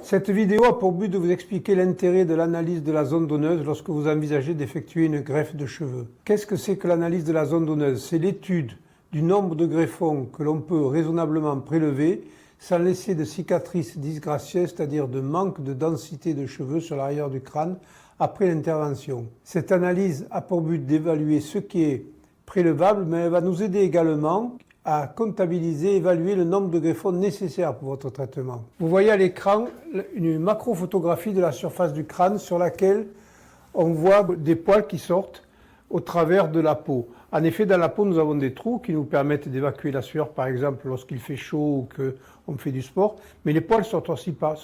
Cette vidéo a pour but de vous expliquer l'intérêt de l'analyse de la zone donneuse lorsque vous envisagez d'effectuer une greffe de cheveux. Qu'est-ce que c'est que l'analyse de la zone donneuse? C'est l'étude du nombre de greffons que l'on peut raisonnablement prélever sans laisser de cicatrices disgracieuses, c'est-à-dire de manque de densité de cheveux sur l'arrière du crâne après l'intervention. Cette analyse a pour but d'évaluer ce qui est prélevable, mais elle va nous aider également à comptabiliser, évaluer le nombre de greffons nécessaires pour votre traitement. Vous voyez à l'écran une macrophotographie de la surface du crâne sur laquelle on voit des poils qui sortent au travers de la peau. En effet, dans la peau, nous avons des trous qui nous permettent d'évacuer la sueur, par exemple, lorsqu'il fait chaud ou qu'on fait du sport, mais les poils sortent aussi par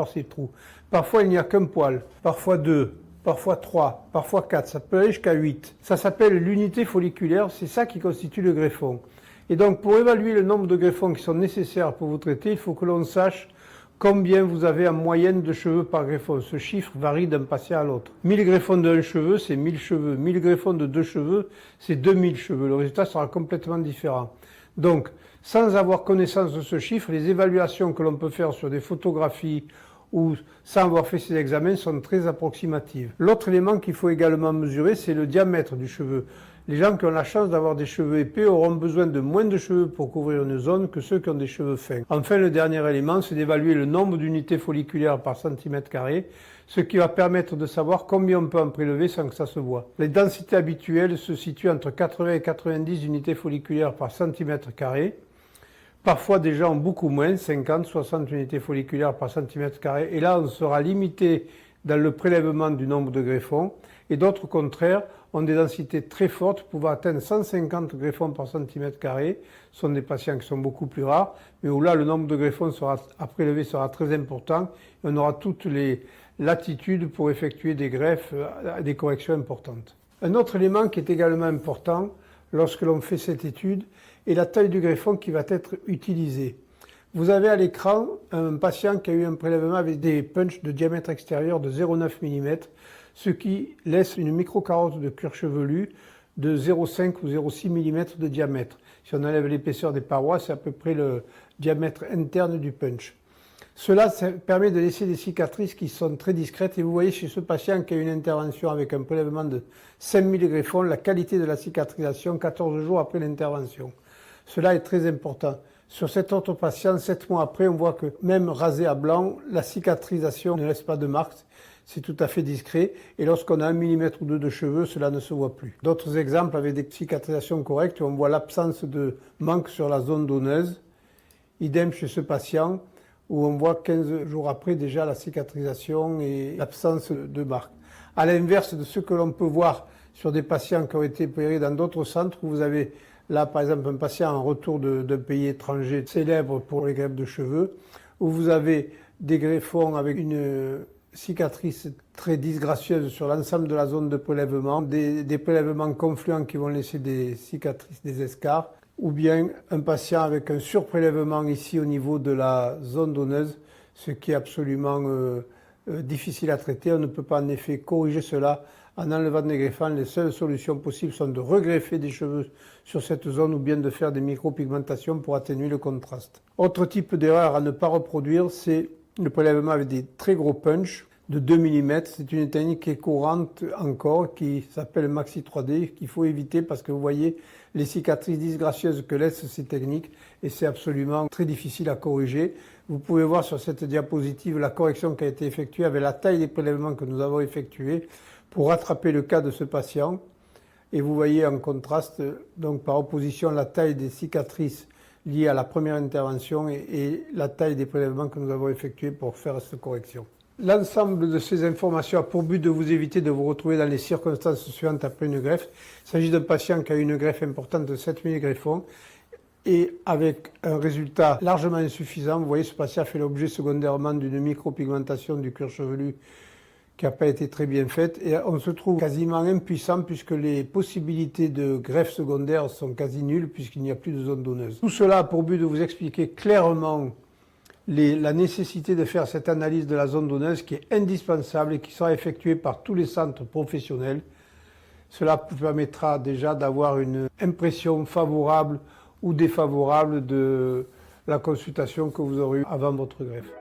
ces trous. Parfois, il n'y a qu'un poil, parfois deux, parfois 3, parfois 4, ça peut aller jusqu'à 8. Ça s'appelle l'unité folliculaire, c'est ça qui constitue le greffon. Et donc, pour évaluer le nombre de greffons qui sont nécessaires pour vous traiter, il faut que l'on sache combien vous avez en moyenne de cheveux par greffon. Ce chiffre varie d'un patient à l'autre. 1000 greffons d'un cheveu, c'est 1000 cheveux. 1000 greffons de 2 cheveux, c'est 2000 cheveux. Le résultat sera complètement différent. Donc, sans avoir connaissance de ce chiffre, les évaluations que l'on peut faire sur des photographies ou sans avoir fait ces examens sont très approximatives. L'autre élément qu'il faut également mesurer, c'est le diamètre du cheveu. Les gens qui ont la chance d'avoir des cheveux épais auront besoin de moins de cheveux pour couvrir une zone que ceux qui ont des cheveux fins. Enfin, le dernier élément, c'est d'évaluer le nombre d'unités folliculaires par centimètre carré, ce qui va permettre de savoir combien on peut en prélever sans que ça se voie. Les densités habituelles se situent entre 80 et 90 unités folliculaires par centimètre carré. Parfois, des gens ont beaucoup moins, 50, 60 unités folliculaires par centimètre carré. Et là, on sera limité dans le prélèvement du nombre de greffons. Et d'autres, au contraire, ont des densités très fortes, pouvant atteindre 150 greffons par centimètre carré. Ce sont des patients qui sont beaucoup plus rares, mais où là, le nombre de greffons à prélever sera très important. Et on aura toutes les latitudes pour effectuer des greffes, des corrections importantes. Un autre élément qui est également important lorsque l'on fait cette étude est la taille du greffon qui va être utilisé. Vous avez à l'écran un patient qui a eu un prélèvement avec des punches de diamètre extérieur de 0,9 mm, ce qui laisse une micro-carotte de cuir chevelu de 0,5 ou 0,6 mm de diamètre. Si on enlève l'épaisseur des parois, c'est à peu près le diamètre interne du punch. Cela permet de laisser des cicatrices qui sont très discrètes. Et vous voyez chez ce patient qui a eu une intervention avec un prélèvement de 5000 greffons, la qualité de la cicatrisation 14 jours après l'intervention. Cela est très important. Sur cet autre patient, 7 mois après, on voit que même rasé à blanc, la cicatrisation ne laisse pas de marque. C'est tout à fait discret. Et lorsqu'on a 1 mm ou 2 de cheveux, cela ne se voit plus. D'autres exemples avec des cicatrisations correctes, on voit l'absence de manque sur la zone donneuse. Idem chez ce patient, où on voit 15 jours après déjà la cicatrisation et l'absence de marque. À l'inverse de ce que l'on peut voir sur des patients qui ont été opérés dans d'autres centres, où vous avez là, par exemple, un patient en retour d'un pays étranger célèbre pour les greffes de cheveux, où vous avez des greffons avec une cicatrice très disgracieuse sur l'ensemble de la zone de prélèvement, des prélèvements confluents qui vont laisser des cicatrices, des escarres, ou bien un patient avec un surprélèvement ici au niveau de la zone donneuse, ce qui est absolument difficile à traiter. On ne peut pas en effet corriger cela en enlevant des greffons. Les seules solutions possibles sont de regreffer des cheveux sur cette zone ou bien de faire des micropigmentations pour atténuer le contraste. Autre type d'erreur à ne pas reproduire, c'est le prélèvement avec des très gros punch de 2 mm. C'est une technique qui est courante encore, qui s'appelle Maxi 3D, qu'il faut éviter parce que vous voyez les cicatrices disgracieuses que laissent ces techniques et c'est absolument très difficile à corriger. Vous pouvez voir sur cette diapositive la correction qui a été effectuée avec la taille des prélèvements que nous avons effectués pour rattraper le cas de ce patient. Et vous voyez en contraste, donc par opposition, la taille des cicatrices liées à la première intervention et la taille des prélèvements que nous avons effectués pour faire cette correction. L'ensemble de ces informations a pour but de vous éviter de vous retrouver dans les circonstances suivantes après une greffe. Il s'agit d'un patient qui a eu une greffe importante de 7000 greffons et avec un résultat largement insuffisant. Vous voyez, ce patient a fait l'objet secondairement d'une micropigmentation du cuir chevelu qui n'a pas été très bien faite et on se trouve quasiment impuissant puisque les possibilités de greffe secondaire sont quasi nulles puisqu'il n'y a plus de zone donneuse. Tout cela a pour but de vous expliquer clairement la nécessité de faire cette analyse de la zone donneuse qui est indispensable et qui sera effectuée par tous les centres professionnels. Cela vous permettra déjà d'avoir une impression favorable ou défavorable de la consultation que vous aurez eue avant votre greffe.